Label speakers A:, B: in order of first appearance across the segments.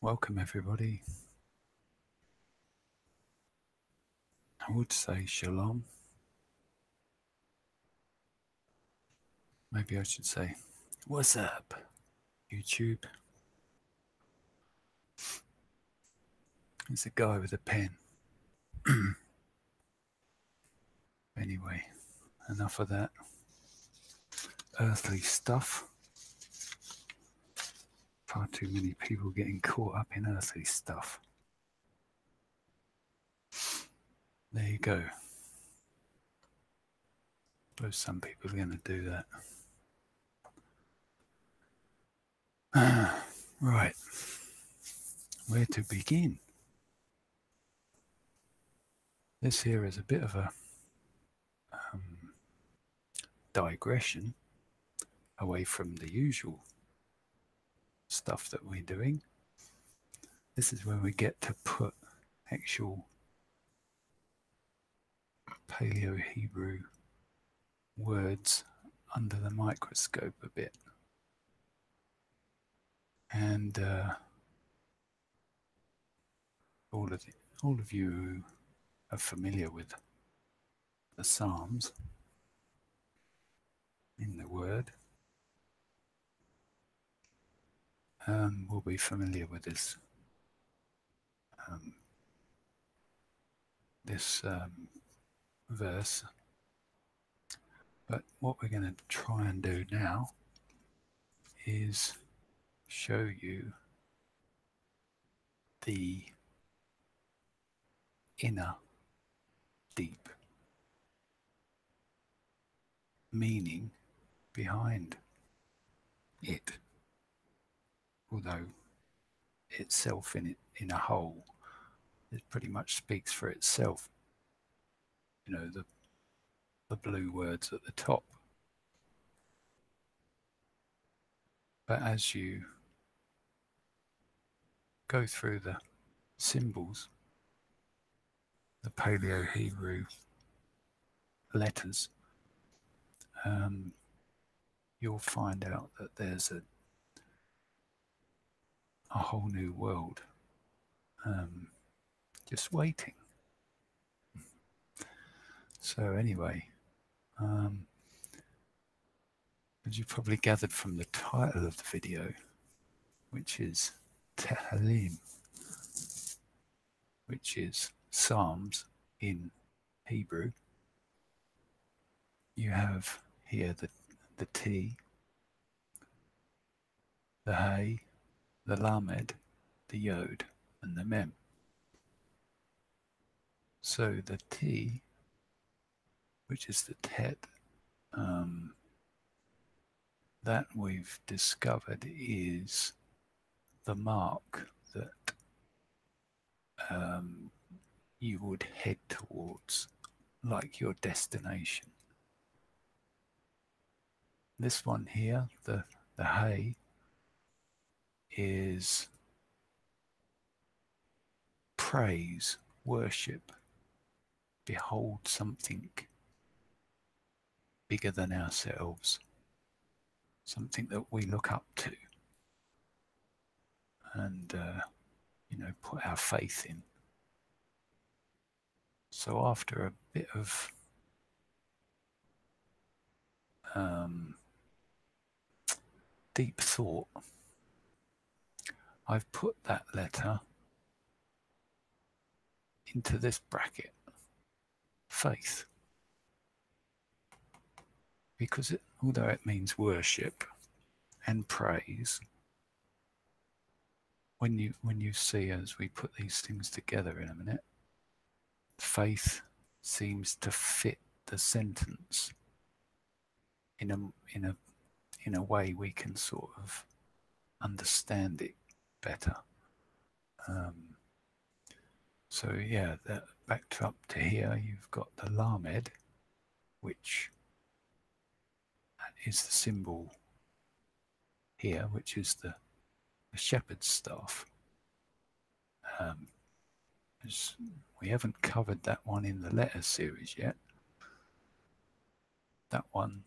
A: Welcome everybody. I would say shalom. Maybe I should say, what's up, YouTube? It's a guy with a pen. Anyway, enough of that earthly stuff. Far too many people getting caught up in earthly stuff. There you go. Suppose some people are going to do that. Right. Where to begin? This here is a bit of a digression away from the usual stuff that we're doing. This is where we get to put actual Paleo Hebrew words under the microscope a bit. And all of you who are familiar with the Psalms in the word will be familiar with this verse. But what we're going to try and do now is show you the inner deep meaning behind it, although itself in a whole, it pretty much speaks for itself. You know, the blue words at the top. But as you go through the symbols, the Paleo Hebrew letters, you'll find out that there's a whole new world just waiting. So anyway, as you probably gathered from the title of the video, which is TaHaLYM, which is Psalms in Hebrew, you have here the T, the Hay, the Lamed, the Yod, and the Mem. So the T, which is the Tet, that we've discovered is the mark that you would head towards, like your destination. This one here, the Hay, is praise, worship, behold something bigger than ourselves, something that we look up to and put our faith in. So after a bit of deep thought, I've put that letter into this bracket, faith, because although it means worship and praise, when you see, as we put these things together in a minute, faith seems to fit the sentence in a way we can sort of understand it better. So yeah, back up to here, you've got the Lamed, which is the symbol here, which is the shepherd's staff. We haven't covered that one in the letter series yet. That one,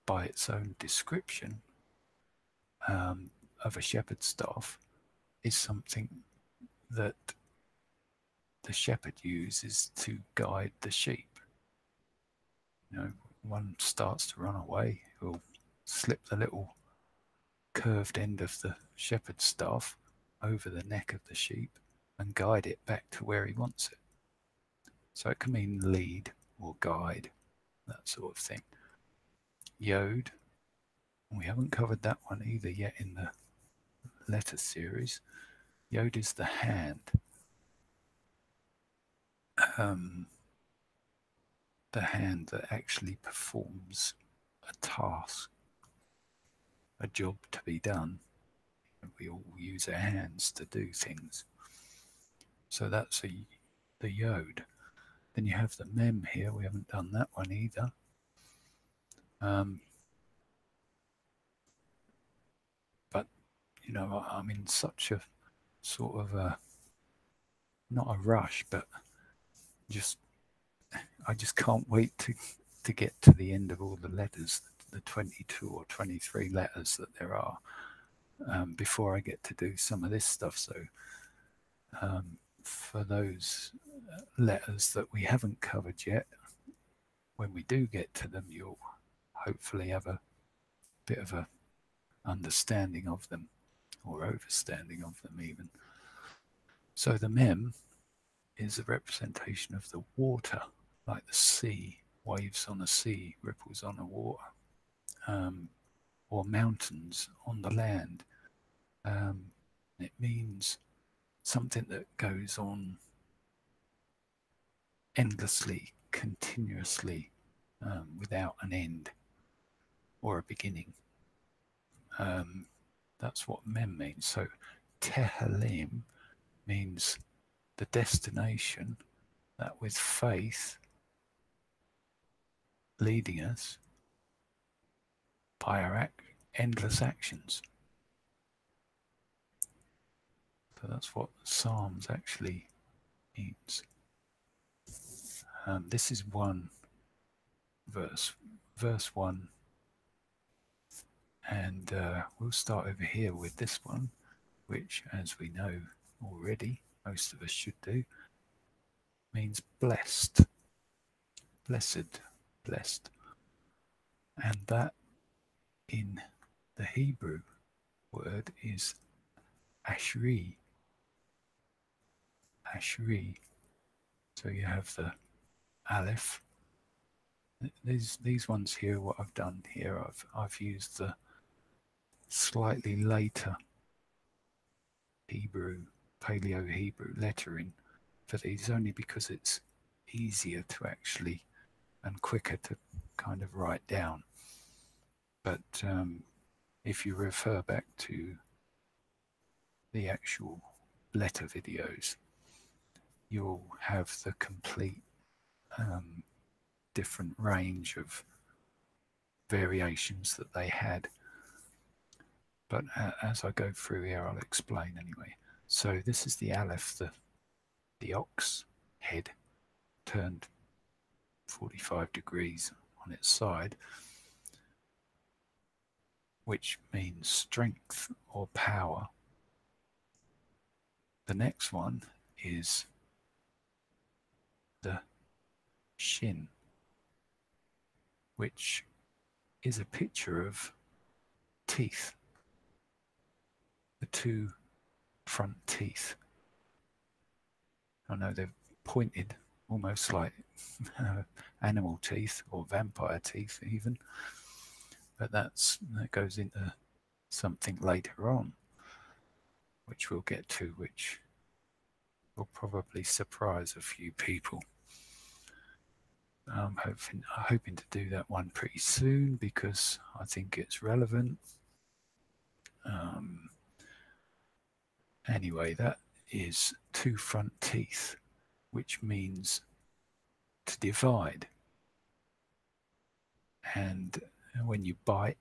A: by its own description, of a shepherd's staff is something that the shepherd uses to guide the sheep. You know, one starts to run away, he'll slip the little curved end of the shepherd's staff over the neck of the sheep and guide it back to where he wants it. So it can mean lead or guide, that sort of thing. Yod, we haven't covered that one either yet in the letter series. Yod is the hand. The hand that actually performs a task, a job to be done. And we all use our hands to do things. So that's the Yod. Then you have the Mem here. We haven't done that one either. But, you know, I'm in such a sort of not a rush, but I just can't wait to get to the end of all the letters, the 22 or 23 letters that there are, before I get to do some of this stuff. So for those letters that we haven't covered yet, when we do get to them, you'll hopefully have a bit of a understanding of them, or overstanding of them even. So the Mem is a representation of the water, like the sea, waves on the sea, ripples on the water, or mountains on the land. It means something that goes on endlessly, continuously, without an end or a beginning. That's what Mem means. So TaHaLYM means the destination, that with faith leading us by our endless actions. So that's what Psalms actually means. This is one verse 1, and we'll start over here with this one, which, as we know already, most of us should do, means blessed, blessed, blessed. And that in the Hebrew word is ashri, ashri. So you have the aleph. These ones here, what I've done here, I've used the slightly later Hebrew, Paleo Hebrew lettering for these, only because it's easier to actually and quicker to kind of write down. But if you refer back to the actual letter videos, you'll have the complete different range of variations that they had. But as I go through here, I'll explain anyway. So this is the aleph, the ox head turned 45 degrees on its side, which means strength or power. The next one is the shin, which is a picture of teeth, the two front teeth. I know they're pointed, almost like animal teeth or vampire teeth even, but that goes into something later on, which we'll get to, which will probably surprise a few people. I'm hoping to do that one pretty soon because I think it's relevant. Anyway, that is two front teeth, which means to divide. And when you bite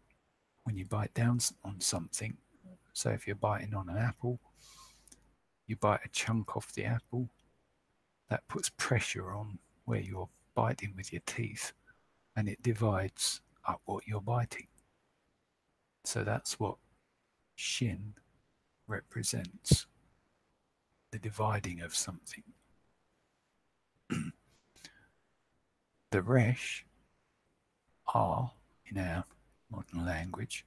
A: down on something, so if you're biting on an apple, you bite a chunk off the apple, that puts pressure on where you're biting with your teeth, and it divides up what you're biting. So that's what Shin represents the dividing of something. The resh, R, in our modern language,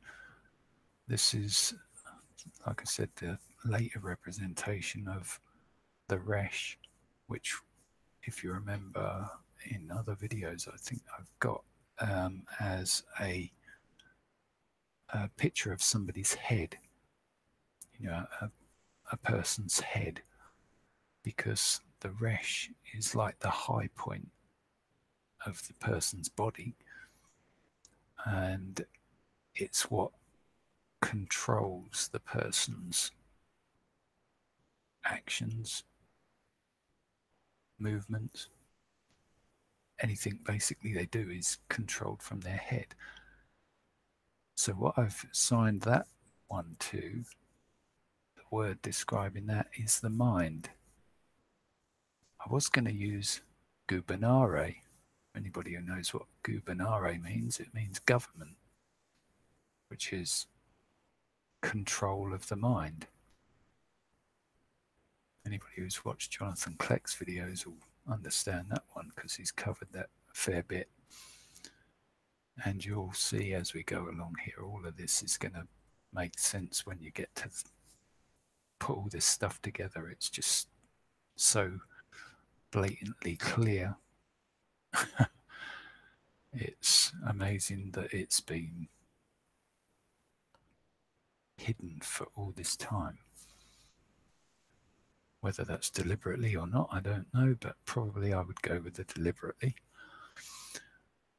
A: this is, like I said, the later representation of the resh, which, if you remember in other videos, I think I've got as a picture of somebody's head, a person's head, because the resh is like the high point of the person's body, and it's what controls the person's actions, movements. Anything basically they do is controlled from their head. So what I've assigned that one to, the word describing that, is the mind. I was going to use gubernare. Anybody who knows what gubernare means, it means government, which is control of the mind. Anybody who's watched Jonathan Kleck's videos will understand that one, because he's covered that a fair bit. And you'll see as we go along here, all of this is going to make sense when you get to put all this stuff together. It's just so blatantly clear. It's amazing that it's been hidden for all this time. Whether that's deliberately or not, I don't know, but probably I would go with the deliberately.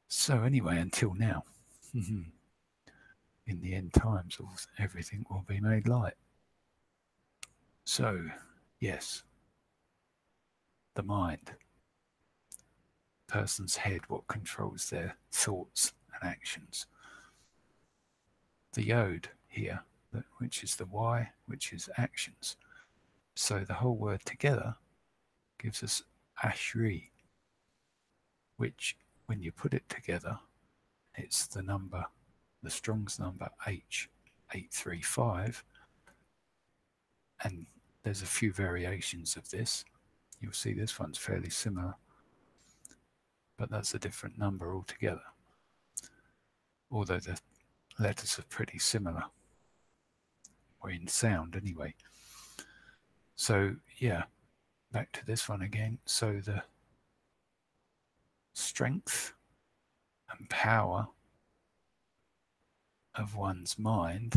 A: So anyway, until now, in the end times, everything will be made light. So, yes, the mind, person's head, what controls their thoughts and actions. The yod here, which is the Y, which is actions. So the whole word together gives us Ashri, which, when you put it together, it's the number, the Strong's number H835, and there's a few variations of this. You'll see this one's fairly similar, but that's a different number altogether, although the letters are pretty similar, or in sound anyway. So yeah, back to this one again. So the strength and power of one's mind,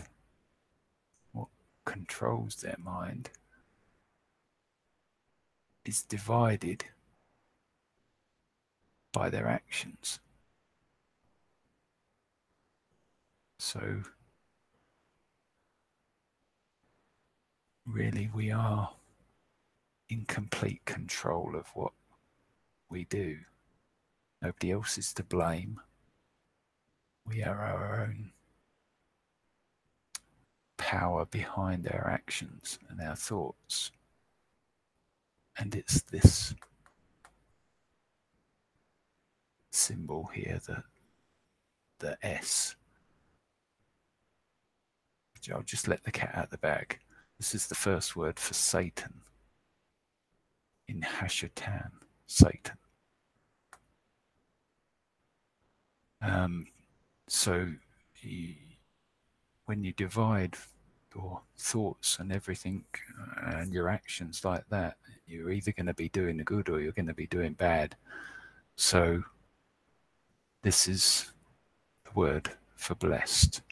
A: what controls their mind, is divided by their actions. So really we are in complete control of what we do. Nobody else is to blame. We are our own power behind our actions and our thoughts. And it's this symbol here, the S. I'll just let the cat out of the bag. This is the first word for Satan in Hashatan, Satan. So when you divide your thoughts and everything and your actions like that, you're either going to be doing the good or you're going to be doing bad. So this is the word for blessed.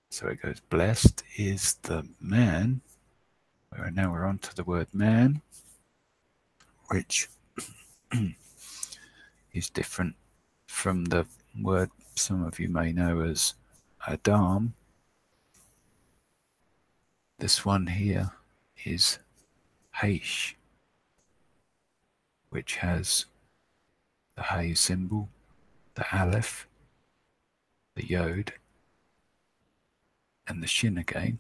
A: So it goes, blessed is the man. Now we're on to the word man, which is different from the word some of you may know as Adam. This one here is Heish, which has the Hay symbol, the Aleph, the Yod, and the Shin again,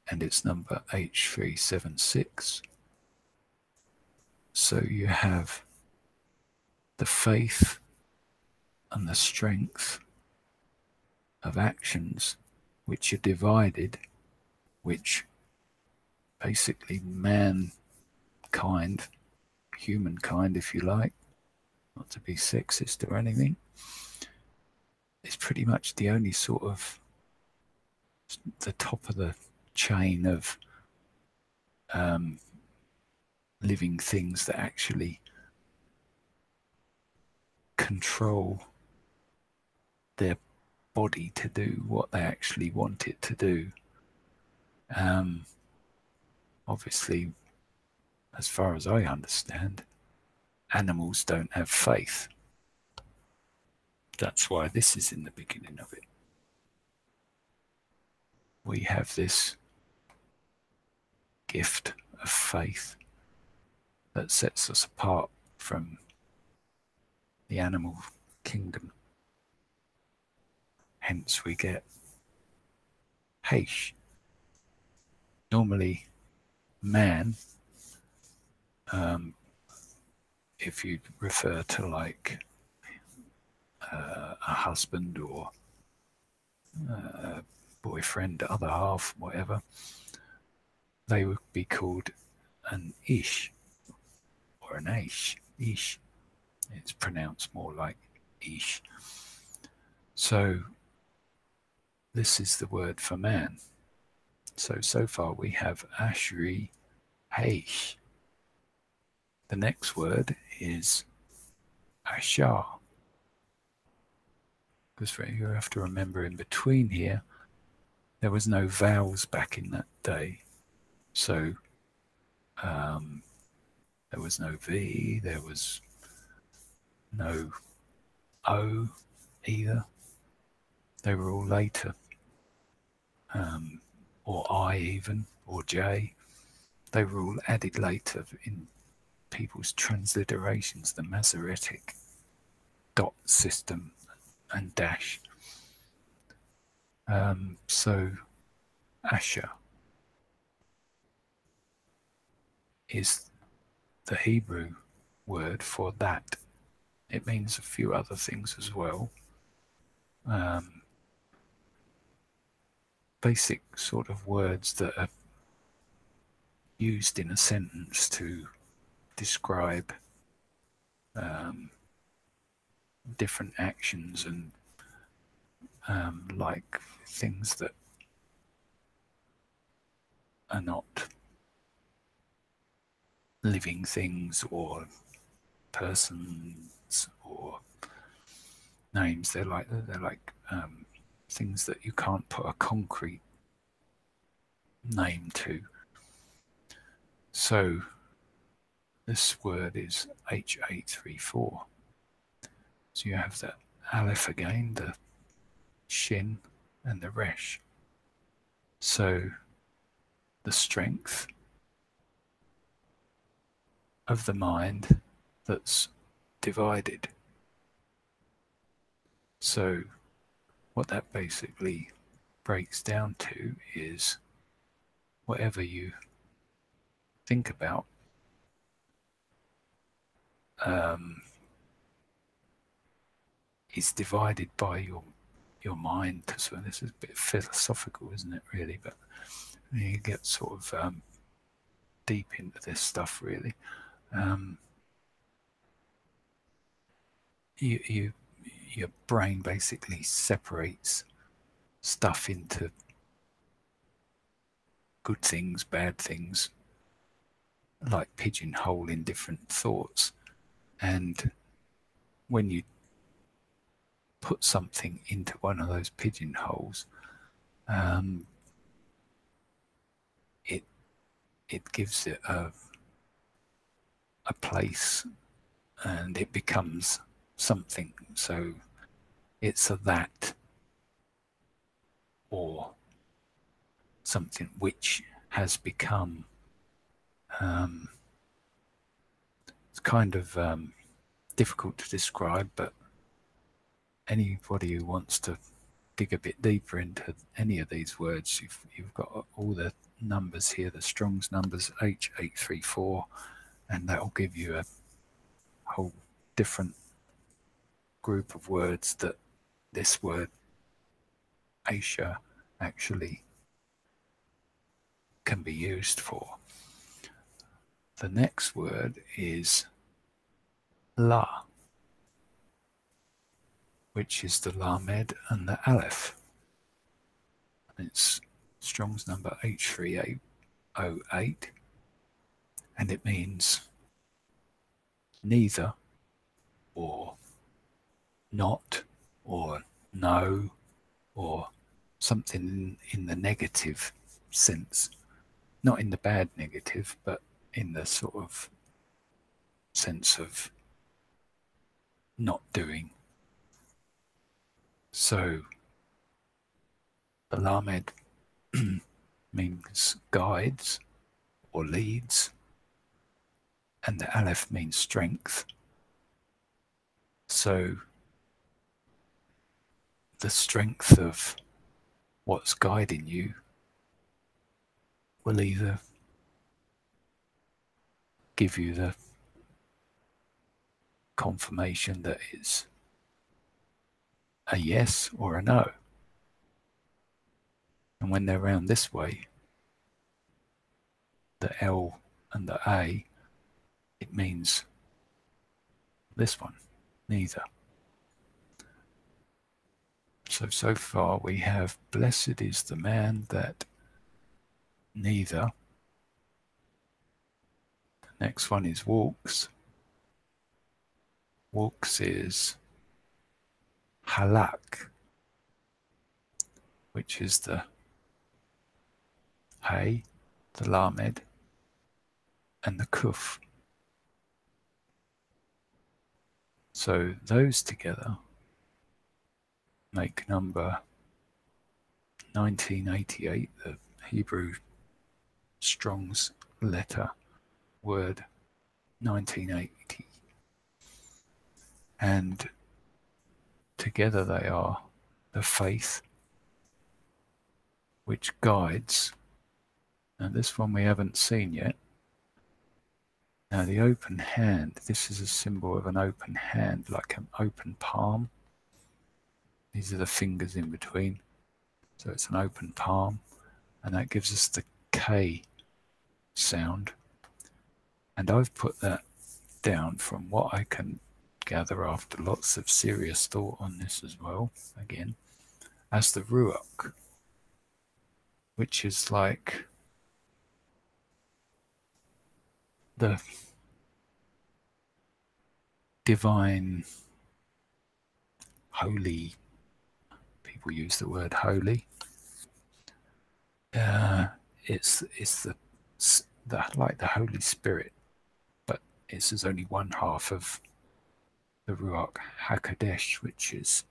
A: and it's number H376. So you have the faith and the strength of actions which are divided, which basically mankind, humankind if you like, not to be sexist or anything, is pretty much the only sort of the top of the chain of living things that actually control their body to do what they actually want it to do. Obviously, as far as I understand, animals don't have faith. That's why this is in the beginning of it. We have this gift of faith that sets us apart from the animal kingdom. Hence we get Heish. Normally man, if you refer to like a husband or a boyfriend, other half, whatever, they would be called an Ish or an Aish. Ish. It's pronounced more like Ish. So this is the word for man. So far we have Ashri Heish. The next word is Ashar. Because you have to remember in between here, there was no vowels back in that day. So there was no V, there was no O either. They were all later. Or I even, or J. They were all added later in people's transliterations, the Masoretic dot system and dash. So Asher is the Hebrew word for that. It means a few other things as well. Basic sort of words that are used in a sentence to describe different actions and like things that are not living things or persons or names. They're like things that you can't put a concrete name to. So this word is H834. So you have the Aleph again, the Shin, and the Resh. So the strength of the mind that's divided. So what that basically breaks down to is whatever you think about is divided by your mind. So this is a bit philosophical, isn't it, really? But you get sort of deep into this stuff, really. Your brain basically separates stuff into good things, bad things, like pigeonholing different thoughts. And when you put something into one of those pigeonholes, it gives it a place, and it becomes something. So it's a that, or something which has become. It's kind of difficult to describe, but anybody who wants to dig a bit deeper into any of these words, you've got all the numbers here, the Strong's numbers, H834, and that will give you a whole different group of words that this word Aisha actually can be used for. The next word is La, which is the Lamed and the Aleph. It's Strong's number H3808, and it means neither, or not, or no, or something in the negative sense. Not in the bad negative, but in the sort of sense of not doing. So the Lamed means guides or leads, and the Aleph means strength. So the strength of what's guiding you will either give you the confirmation that it's a yes or a no. And when they're round this way, the L and the A, it means this one, neither. So far we have, blessed is the man that neither. The next one is walks. Walks is halak, which is the hay, the lamed, and the kuf. So those together make number 1988, the Hebrew Strong's letter word 1980. And together they are the faith which guides. Now this one we haven't seen yet. Now the open hand, this is a symbol of an open hand, like an open palm. These are the fingers in between. So it's an open palm, and that gives us the K sound. And I've put that down from what I can gather after lots of serious thought on this as well, again, as the Ruach, which is like the divine, holy, people use the word holy. It's the like the Holy Spirit, but it's as only one half of the Ruach HaKodesh, which is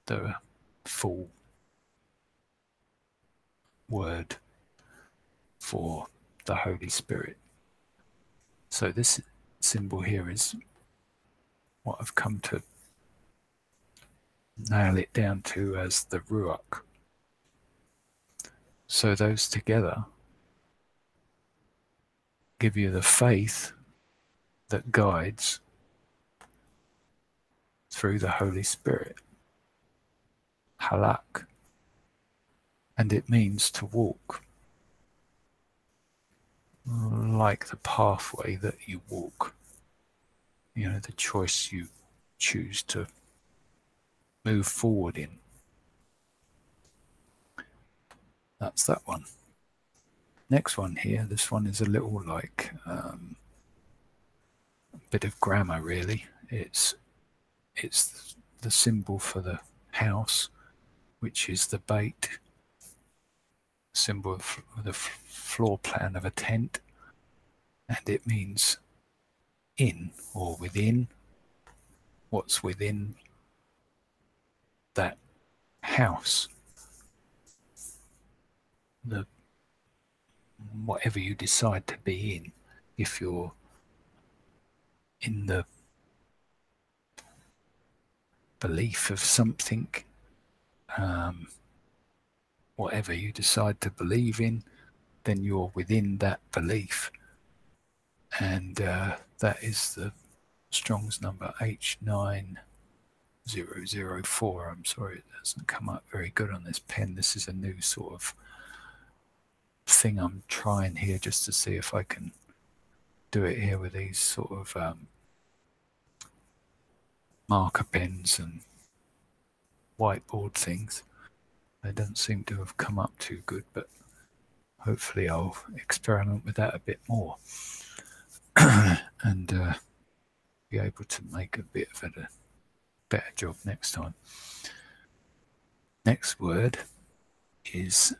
A: the full word for the Holy Spirit. So this symbol here is what I've come to nail it down to as the Ruach. So those together give you the faith that guides through the Holy Spirit, halak, and it means to walk, like the pathway that you walk, you know, the choice you choose to move forward in. That's that one. Next one here, this one is a little like a bit of grammar really. It's the symbol for the house, which is the bait, symbol of the floor plan of a tent, and it means in or within, what's within that house, the whatever you decide to be in. If you're in the belief of something, whatever you decide to believe in, then you're within that belief. And that is the Strong's number H9088. 004. I'm sorry, it doesn't come up very good on this pen. This is a new sort of thing I'm trying here just to see if I can do it here with these sort of marker pens and whiteboard things. They don't seem to have come up too good, but hopefully I'll experiment with that a bit more and be able to make a bit of a better job next time. Next word is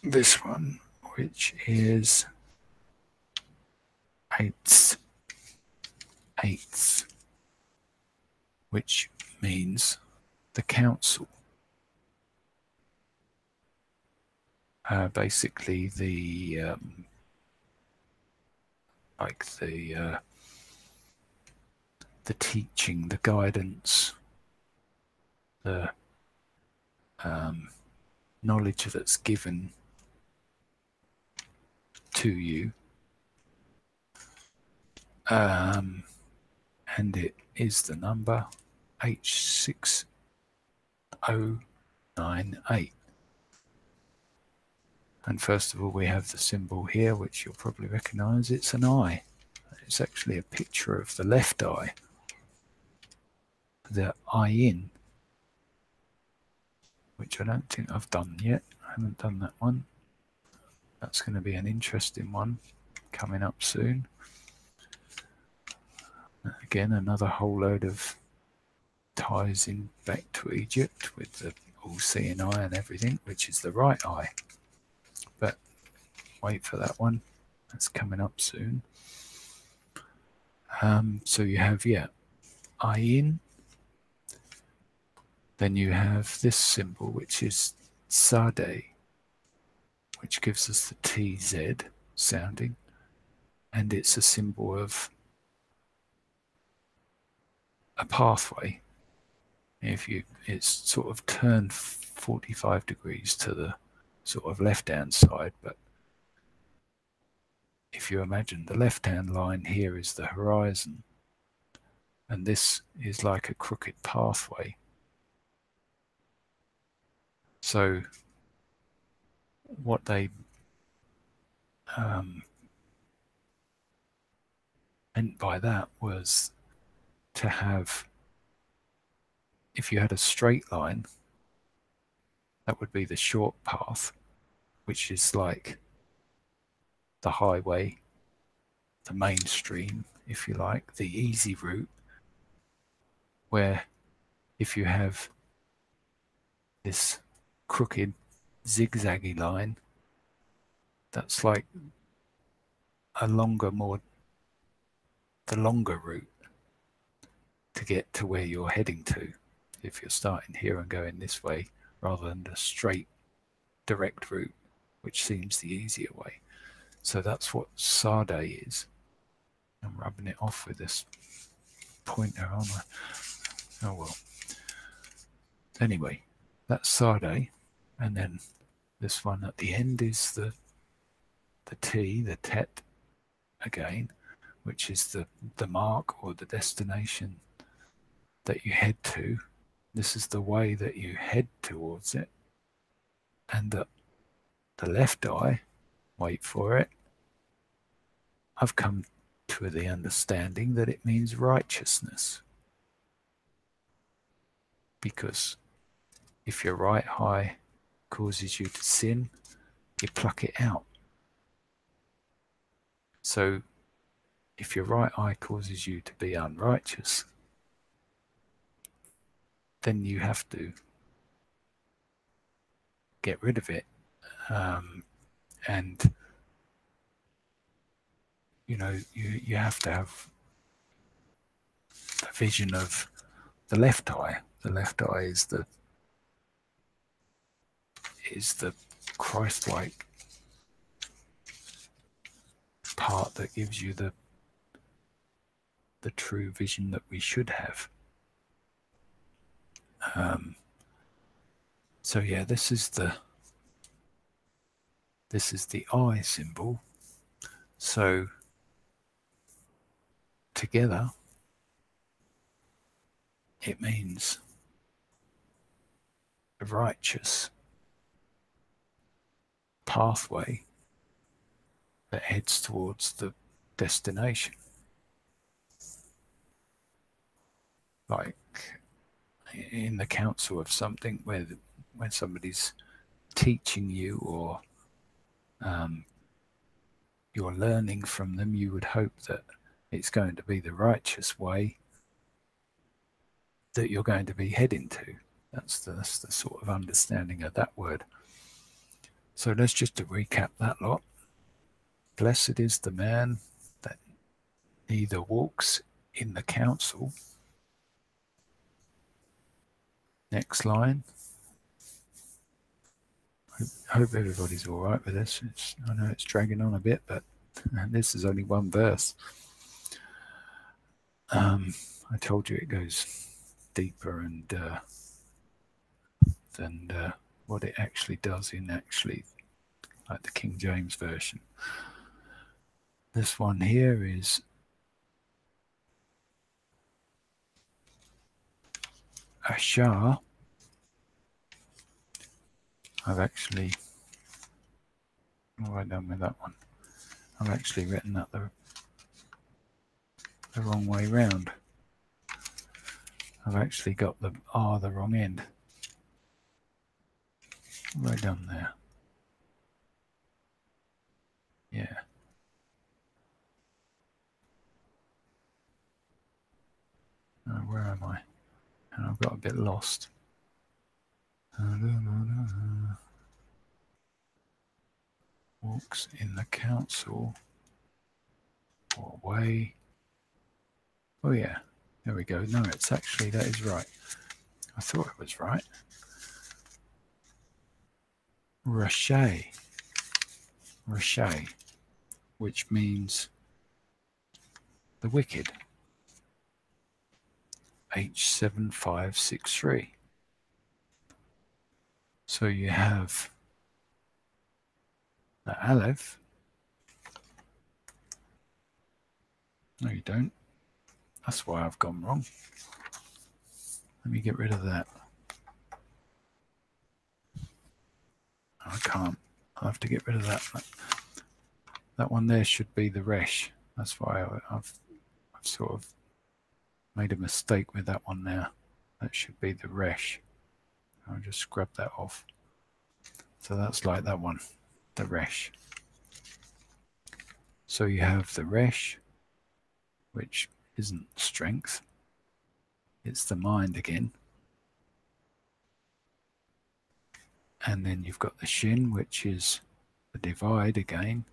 A: this one, which is eighths, which means the council. Basically the like the teaching, the guidance, the knowledge that's given to you, and it is the number H6098. And first of all, we have the symbol here, which you'll probably recognize. It's an eye. It's actually a picture of the left eye, the eye-in, which I don't think I've done yet. I haven't done that one. That's going to be an interesting one coming up soon. Again, another whole load of ties in back to Egypt with the all-seeing eye and everything, which is the right eye. But wait for that one. That's coming up soon. So you have, eye-in. Then you have this symbol, which is Sade, which gives us the TZ sounding, and it's a symbol of a pathway. It's sort of turned 45 degrees to the sort of left-hand side, but if you imagine the left-hand line here is the horizon, and this is like a crooked pathway. So what they meant by that was to have, if you had a straight line, that would be the short path, which is like the highway, the mainstream, if you like, the easy route, where if you have this crooked zigzaggy line, that's like the longer route to get to where you're heading to, if you're starting here and going this way rather than the straight direct route, which seems the easier way. So that's what Sade is. I'm rubbing it off with this pointer, aren't I? Oh well. Anyway, that's Sade, and then this one at the end is the T, the Tet again, which is the mark or the destination that you head to. This is the way that you head towards it. And the left eye, wait for it, I've come to the understanding that it means righteousness. Because if your right eye causes you to sin, you pluck it out. So if your right eye causes you to be unrighteous, then you have to get rid of it. And you have to have the vision of the left eye. The left eye is the Christ-like part that gives you the true vision that we should have. So yeah, this is the eye symbol. So together, it means a righteous pathway that heads towards the destination. Like in the counsel of something where when somebody's teaching you or you're learning from them, you would hope that it's going to be the righteous way that you're going to be heading to. That's the sort of understanding of that word. So let's just to recap that lot. Blessed is the man that neither walks in the counsel. Next line. Hope everybody's all right with this. I know it's dragging on a bit, but this is only one verse. I told you it goes deeper and than what it actually does in like the King James Version. This one here is Ashar. What have I done with that one? I've actually written that the wrong way round. I've actually got the R the wrong end. What have I done there? Yeah. Where am I? And I've got a bit lost. Walks in the counsel or way. Oh yeah, there we go. No, it's actually, that is right. I thought it was right. Rashay, which means the wicked. H7563. So you have the Aleph. No, you don't. That's why I've gone wrong. Let me get rid of that. I can't. I'll have to get rid of that. That one there should be the Resh. That's why I've sort of made a mistake with that one now. That should be the Resh. I'll just scrub that off. So that's like that one, the Resh. So you have the Resh, which isn't strength. It's the mind again. And then you've got the Shin, which is the divide again.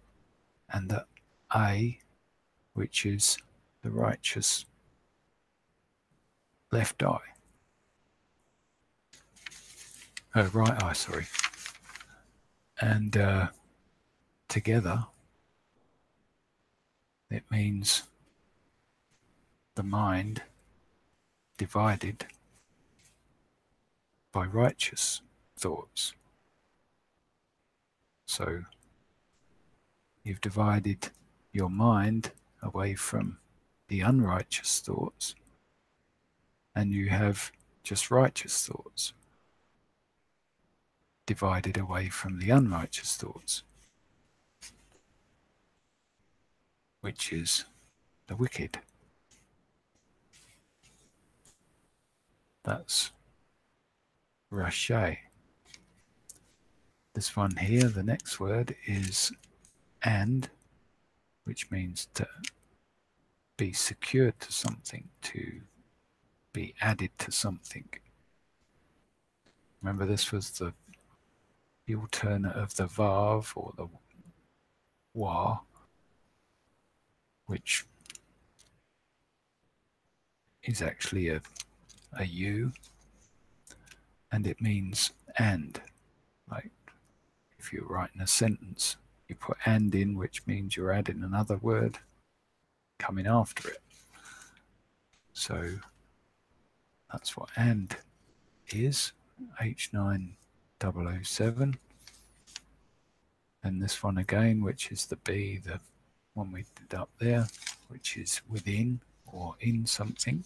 A: And the A, which is the righteous left eye. Oh, right eye, sorry. And together, it means the mind divided by righteous thoughts. So you've divided your mind away from the unrighteous thoughts, and you have just righteous thoughts divided away from the unrighteous thoughts, which is the wicked. That's Rashay. This one here, the next word is and, which means to be secured to something, to be added to something. Remember, this was the alternate of the Vav or the Wa, which is actually a U, and it means and. Like if you're writing a sentence, you put and in, which means you're adding another word coming after it. So that's what and is, H9007. And this one again, which is the B, the one we did up there, which is within. or in something.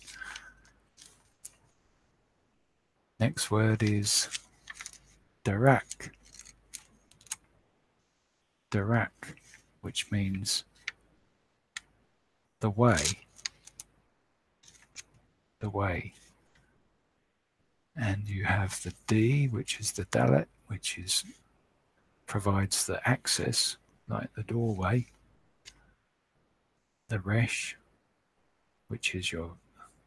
A: Next word is darak. Darak, which means the way. The way. And you have the D, which is the dalet, which is provides the access, like the doorway. The resh, which is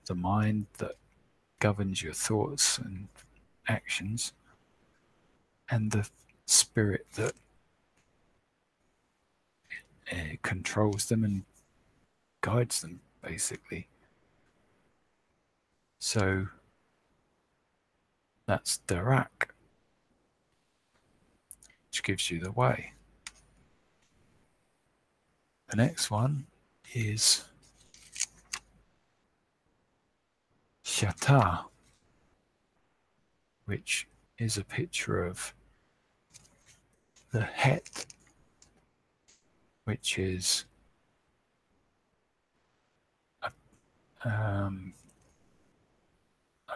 A: the mind that governs your thoughts and actions, and the spirit that controls them and guides them, basically. So that's darak, which gives you the way. The next one is shata, which is a picture of the het, which is a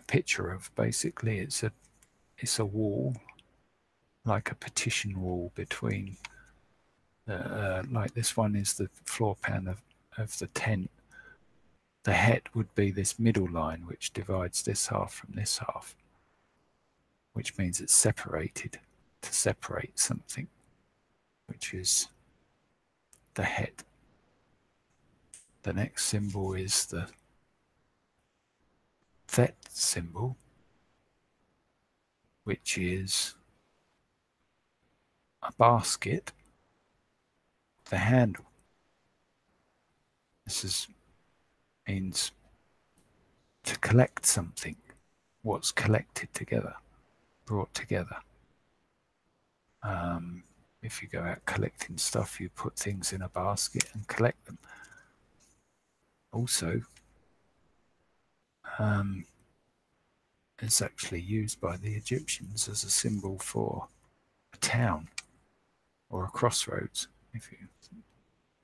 A: picture of, basically, it's a wall, like a partition wall between like this one is the floor pan of the tent. The het would be this middle line which divides this half from this half, which means it's separated to separate something, which is the het. The next symbol is the thet symbol, which is a basket, the handle. This means to collect something, what's collected together, brought together. If you go out collecting stuff, you put things in a basket and collect them. Also, it's actually used by the Egyptians as a symbol for a town or a crossroads. If you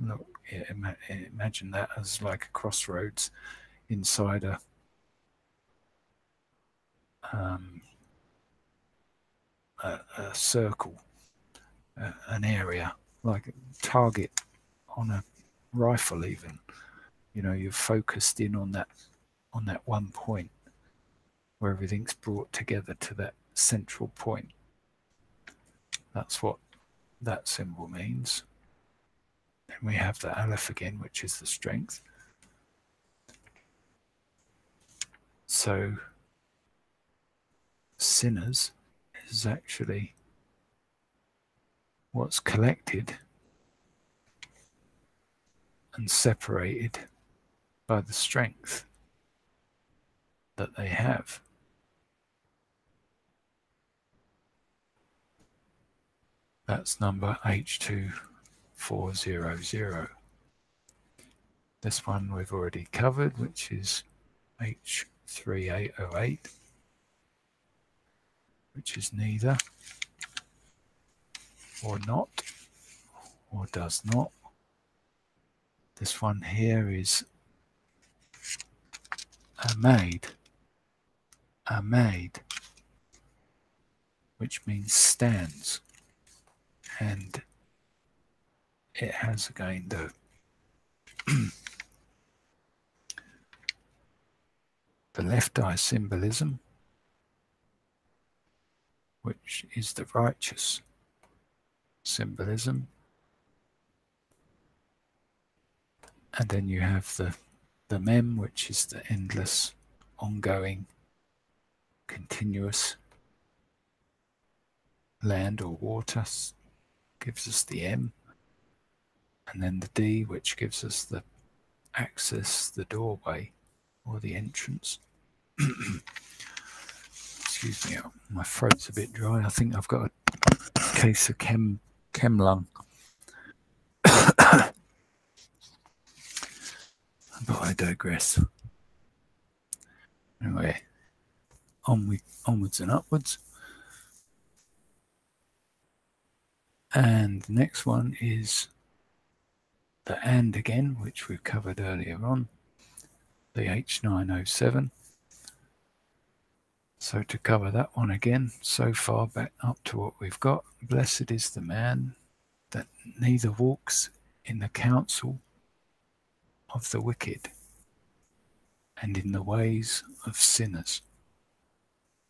A: look, imagine that as like a crossroads inside a circle, an area, like a target on a rifle. Even, you're focused in on that one point where everything's brought together to that central point. That's what that symbol means. Then we have the aleph again, which is the strength. So sinners is actually what's collected and separated by the strength that they have. That's number H2400. This one we've already covered, which is H3808, which is neither, or not, or does not. This one here is a maid, which means stands, and it has again the the left eye symbolism, which is the righteous symbolism, and then you have the mem, which is the endless, ongoing, continuous land or water, gives us the M, and then the D, which gives us the access, the doorway or the entrance. Excuse me, my throat's a bit dry. I think I've got a case of chem lung. But I digress. Anyway, onwards and upwards. And the next one is the and again, which we've covered earlier on. the H907. So to cover that one again, so far back up to what we've got. Blessed is the man that neither walks in the counsel of the wicked, and in the ways of sinners,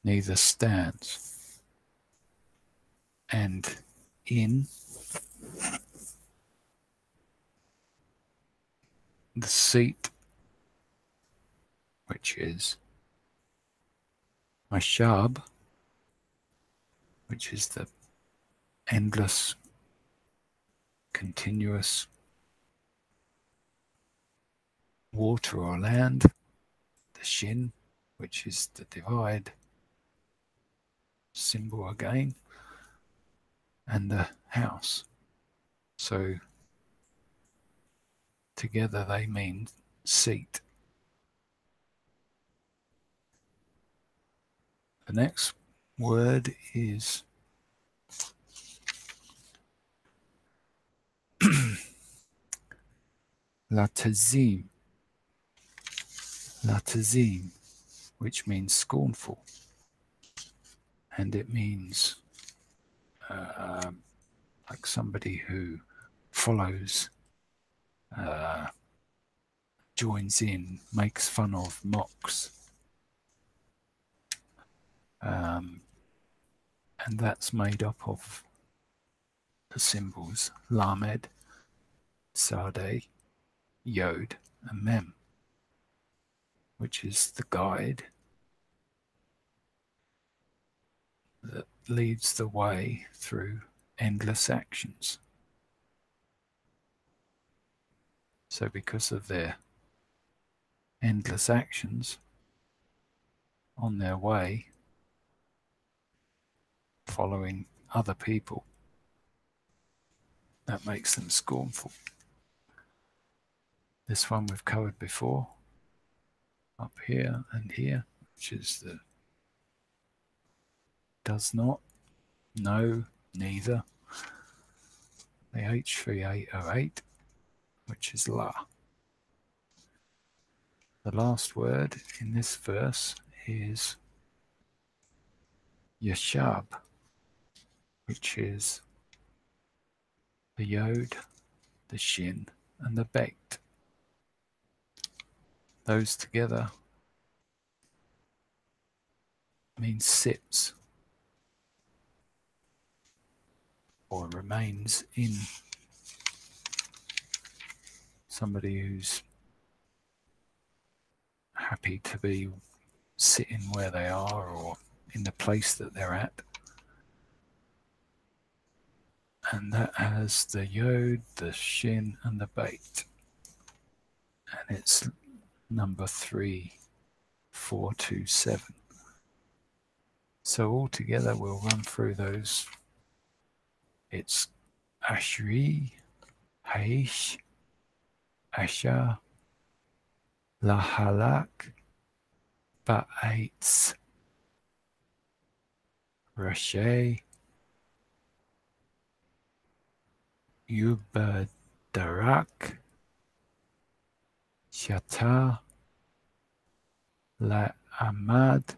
A: neither stands, and in the seat, which is Mashab, which is the endless, continuous water or land, the Shin, which is the divide symbol again, and the house. So together they mean seat. The next word is Latazim, Latazim, which means scornful, and it means like somebody who follows, joins in, makes fun of, mocks, and that's made up of the symbols Lamed, Sade, Yod, and Mem, which is the guide that leads the way through endless actions. So because of their endless actions on their way, following other people, that makes them scornful. This one we've covered before, up here and here, which is the does not, no, neither. The H3808, which is La. The last word in this verse is Yashab, which is the Yod, the Shin, and the Bet. Those together mean sits or remains in. Somebody who's happy to be sitting where they are or in the place that they're at. And that has the Yod, the Shin, and the Bet. And it's number 3427. So altogether we'll run through those. It's Ashri, Haish, Asha, Lahalak, Ba'aitz, Rashay, Yubadarak, Shata, La'amad,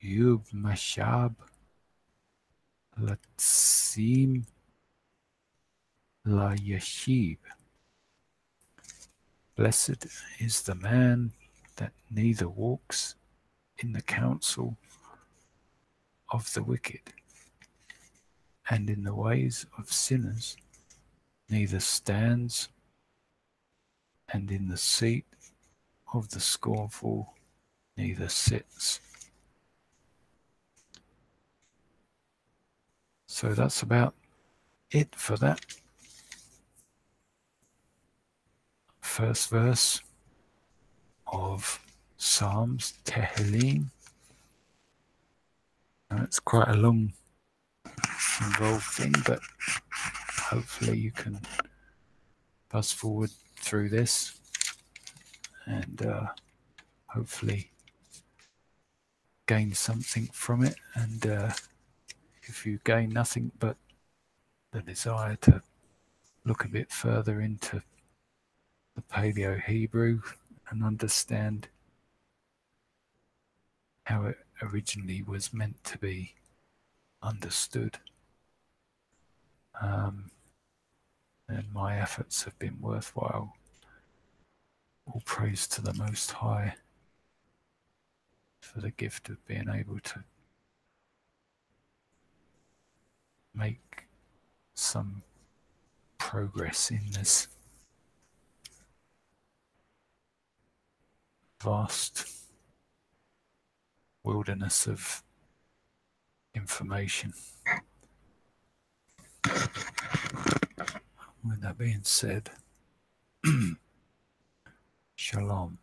A: Yub Mashab, Latsim, La Yashib. Blessed is the man that neither walks in the counsel of the wicked, and in the ways of sinners, neither stands, and in the seat of the scornful, neither sits. So that's about it for that first verse of Psalms TaHaLYM. Now it's quite a long, involved thing, but hopefully you can buzz forward through this and hopefully gain something from it. And if you gain nothing but the desire to look a bit further into the Paleo Hebrew and understand how it originally was meant to be understood. And my efforts have been worthwhile. All praise to the Most High for the gift of being able to make some progress in this vast wilderness of information. With that being said, Shalom.